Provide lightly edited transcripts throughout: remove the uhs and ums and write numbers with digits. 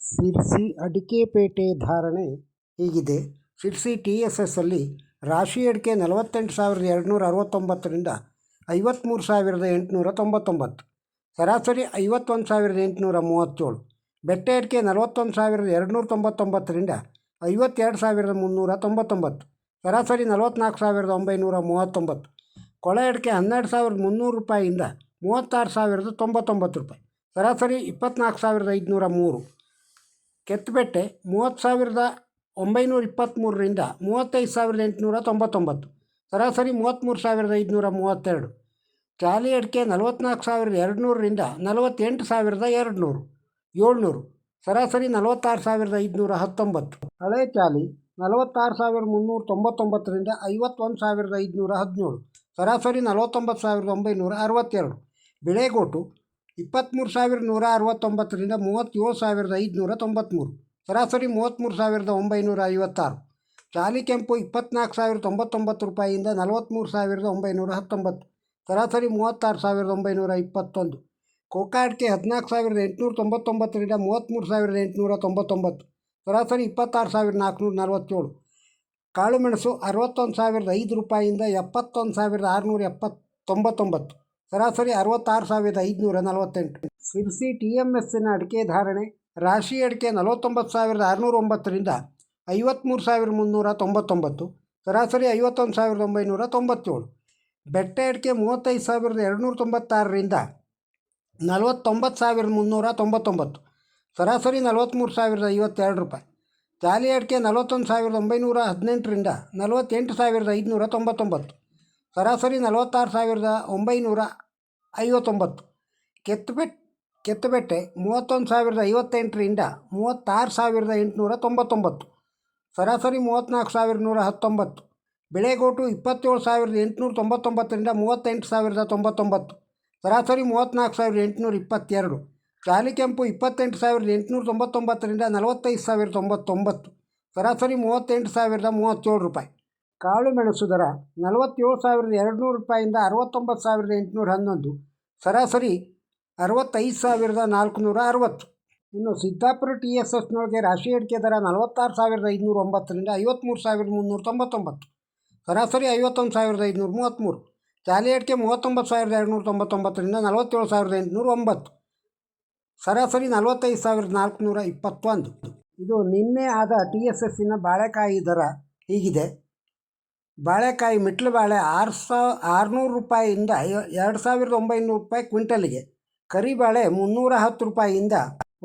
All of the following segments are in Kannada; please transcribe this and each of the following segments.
ಸಿರ್ಸಿ ಅಡಿಕೆಪೇಟೆ ಧಾರಣೆ ಹೀಗಿದೆ. ಸಿರ್ಸಿ TSS ಅಲ್ಲಿ ರಾಶಿ ಅಡಿಕೆ 48,269ರಿಂದ 53,899, ಸರಾಸರಿ 51,837. ಬೆಟ್ಟೆ ಅಡಿಕೆ 41,299ರಿಂದ 52,399, ಸರಾಸರಿ 44,939. ಕೊಳೆ ಅಡಿಕೆ 12,300 ರೂಪಾಯಿಯಿಂದ 36,099 ರೂಪಾಯಿ, ಸರಾಸರಿ 24,503. ಕೆತ್ತಬೆಟ್ಟೆ 30,923ರಿಂದ 35,899, ಸರಾಸರಿ 33,532. ಚಾಲಿ ಅಡಿಕೆ 44,200ರಿಂದ 48,200, ಸರಾಸರಿ 46,519. ಹಳೆ ಚಾಲಿ 46,399ರಿಂದ 51,517, ಸರಾಸರಿ 49,962. ಬಿಳೆಗೋಟು 23,169ರಿಂದ 37,593, ಸರಾಸರಿ 33,956. ಚಾಲಿ ಕೆಂಪು 24,099 ರೂಪಾಯಿಯಿಂದ 43,919, ಸರಾಸರಿ 36,921. ಕೋಕಾ ಅಡಿಕೆ 14,899ರಿಂದ 33,899, ಸರಾಸರಿ 26,447. ಕಾಳುಮೆಣಸು 61,005 ರೂಪಾಯಿಯಿಂದ 71,699, ಸರಾಸರಿ 66,548. ಸಿರ್ಸಿ TMSನ ಅಡಿಕೆ ಧಾರಣೆ ರಾಶಿ ಅಡಿಕೆ 49,609ರಿಂದ 53,399, ಸರಾಸರಿ 51,997. ಬೆಟ್ಟೆ ಅಡಿಕೆ 35,296ರಿಂದ 49,399, ಸರಾಸರಿ 43,052 ರೂಪಾಯಿ. ಚಾಲಿ ಅಡಿಕೆ 41,918ರಿಂದ 48,599, ಸರಾಸರಿ 46,959. ಕೆತ್ತಬೆಟ್ಟೆ 31,058ರಿಂದ 36,899, ಸರಾಸರಿ 34,119. ಬಿಳೆಗೋಟು 27,899ರಿಂದ 38,099, ಸರಾಸರಿ 34,822. ಚಾಲಿ ಕೆಂಪು 28,899ರಿಂದ 45,099, ಸರಾಸರಿ 38,037 ರೂಪಾಯಿ. ಕಾಳು ಮೆಣಸು ದರ 47,200 ರೂಪಾಯಿಯಿಂದ 69,811, ಸರಾಸರಿ 65,460. ಇನ್ನು ಸಿದ್ದಾಪುರ TSSನೊಳಗೆ ರಾಶಿ ಅಡಿಕೆ ದರ 46,509ರಿಂದ 53,399, ಸರಾಸರಿ 51,533. ಚಾಲಿ ಅಡಿಕೆ 39,299ರಿಂದ 47,809, ಸರಾಸರಿ 45,421. ಇದು ನಿನ್ನೆ ಆದ TSSನ ಬಾಳೆಕಾಯಿ ದರ ಹೀಗಿದೆ. ಬಾಳೆಕಾಯಿ ಮಿಟ್ಲು ಬಾಳೆ 600 ರೂಪಾಯಿಯಿಂದ 2,900 ರೂಪಾಯಿ ಕ್ವಿಂಟಲಿಗೆ. ಕರಿಬಾಳೆ 310 ರೂಪಾಯಿಯಿಂದ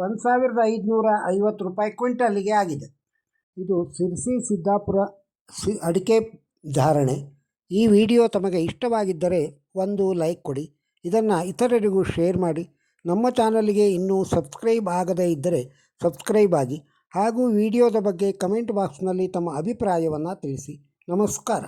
1,550 ರೂಪಾಯಿ ಕ್ವಿಂಟಲಿಗೆ ಆಗಿದೆ. ಇದು ಸಿರ್ಸಿ ಸಿದ್ದಾಪುರ ಅಡಿಕೆ ಧಾರಣೆ. ಈ ವಿಡಿಯೋ ತಮಗೆ ಇಷ್ಟವಾಗಿದ್ದರೆ ಒಂದು ಲೈಕ್ ಕೊಡಿ, ಇದನ್ನು ಇತರರಿಗೂ ಶೇರ್ ಮಾಡಿ. ನಮ್ಮ ಚಾನಲ್ಗೆ ಇನ್ನೂ ಸಬ್ಸ್ಕ್ರೈಬ್ ಆಗದೇ ಇದ್ದರೆ ಸಬ್ಸ್ಕ್ರೈಬ್ ಆಗಿ, ಹಾಗೂ ವಿಡಿಯೋದ ಬಗ್ಗೆ ಕಮೆಂಟ್ ಬಾಕ್ಸ್ನಲ್ಲಿ ತಮ್ಮ ಅಭಿಪ್ರಾಯವನ್ನು ತಿಳಿಸಿ. ನಮಸ್ಕಾರ.